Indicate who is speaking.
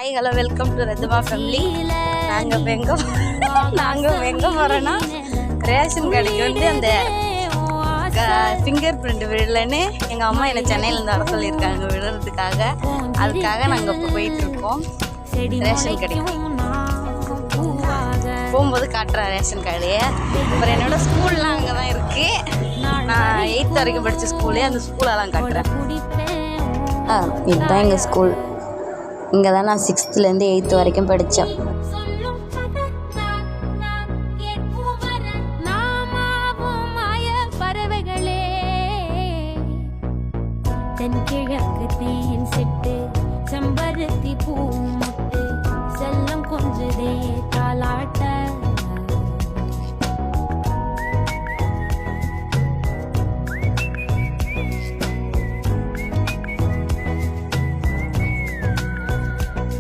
Speaker 1: Hi hello welcome to Ratma family. நாங்கள் எங்கே போகிறோன்னா ரேஷன் கடைக்கு வந்து அந்த ஃபிங்கர் பிரிண்ட் விடலன்னு எங்கள் அம்மா என்னை சென்னையிலேருந்து வர சொல்லியிருக்காங்க விடுறதுக்காக. அதுக்காக நாங்கள் இப்போ போயிட்டுருக்கோம் ரேஷன் கடைக்கு. போகும்போது காட்டுறேன் ரேஷன் கடையை. அப்புறம் என்னோடய ஸ்கூல்லாம் அங்கே தான் இருக்குது. நான் 8th வரைக்கும் படித்த ஸ்கூலே, அந்த ஸ்கூலெல்லாம் காட்டுறேன். இதுதான் எங்கள் ஸ்கூல். இங்கே தான் நான் 6th-லேருந்து 8th வரைக்கும் படித்தேன்.